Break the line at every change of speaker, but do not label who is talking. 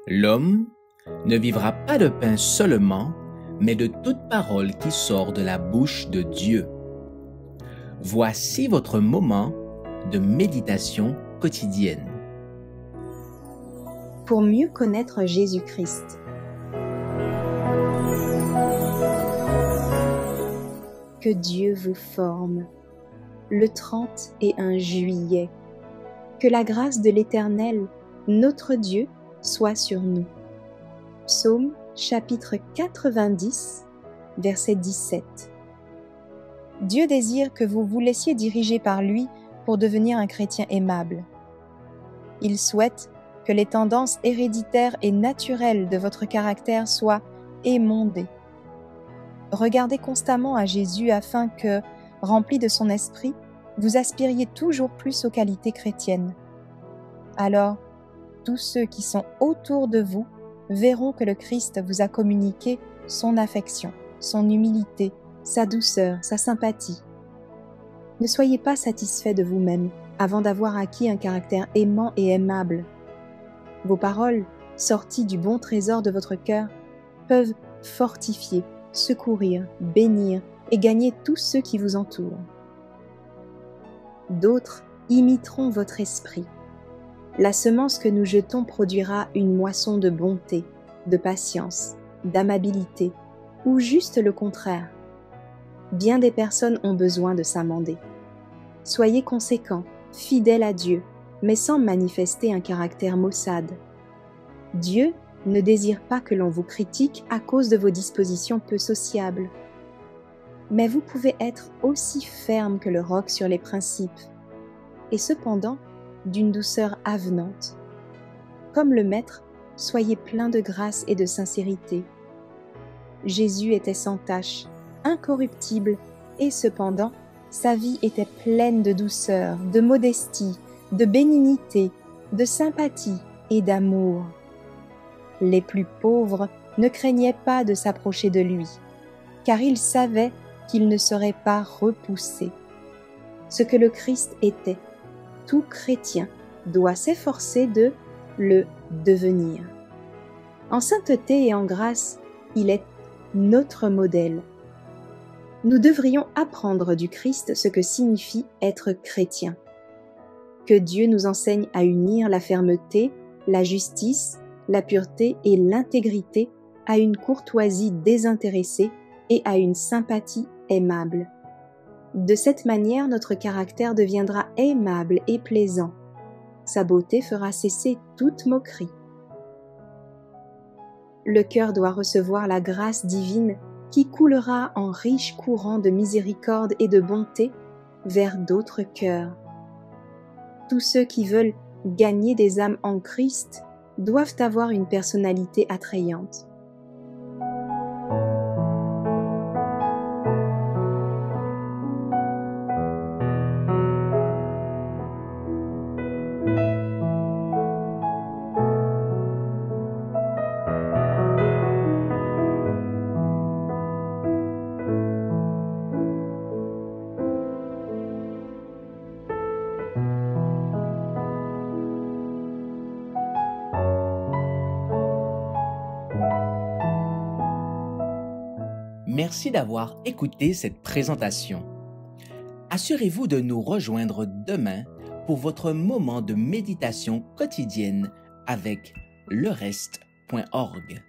L'homme ne vivra pas de pain seulement, mais de toute parole qui sort de la bouche de Dieu. Voici votre moment de méditation quotidienne.
Pour mieux connaître Jésus-Christ. Que Dieu vous forme. Le 31 juillet. Que la grâce de l'Éternel, notre Dieu, soit sur nous. Psaume chapitre 90, verset 17. Dieu désire que vous vous laissiez diriger par lui pour devenir un chrétien aimable. Il souhaite que les tendances héréditaires et naturelles de votre caractère soient émondées. Regardez constamment à Jésus afin que, rempli de son esprit, vous aspiriez toujours plus aux qualités chrétiennes. Alors, tous ceux qui sont autour de vous verront que le Christ vous a communiqué son affection, son humilité, sa douceur, sa sympathie. Ne soyez pas satisfait de vous-même avant d'avoir acquis un caractère aimant et aimable. Vos paroles, sorties du bon trésor de votre cœur, peuvent fortifier, secourir, bénir et gagner tous ceux qui vous entourent. D'autres imiteront votre esprit. La semence que nous jetons produira une moisson de bonté, de patience, d'amabilité, ou juste le contraire. Bien des personnes ont besoin de s'amender. Soyez conséquents, fidèles à Dieu, mais sans manifester un caractère maussade. Dieu ne désire pas que l'on vous critique à cause de vos dispositions peu sociables. Mais vous pouvez être aussi ferme que le roc sur les principes, et cependant d'une douceur avenante. Comme le Maître, soyez plein de grâce et de sincérité. Jésus était sans tache, incorruptible, et cependant, sa vie était pleine de douceur, de modestie, de bénignité, de sympathie et d'amour. Les plus pauvres ne craignaient pas de s'approcher de lui, car ils savaient qu'il ne serait pas repoussé. Ce que le Christ était, tout chrétien doit s'efforcer de le devenir. En sainteté et en grâce, il est notre modèle. Nous devrions apprendre du Christ ce que signifie être chrétien. Que Dieu nous enseigne à unir la fermeté, la justice, la pureté et l'intégrité à une courtoisie désintéressée et à une sympathie aimable. De cette manière, notre caractère deviendra aimable et plaisant. Sa beauté fera cesser toute moquerie. Le cœur doit recevoir la grâce divine qui coulera en riches courants de miséricorde et de bonté vers d'autres cœurs. Tous ceux qui veulent gagner des âmes en Christ doivent avoir une personnalité attrayante.
Merci d'avoir écouté cette présentation. Assurez-vous de nous rejoindre demain pour votre moment de méditation quotidienne avec lereste.org.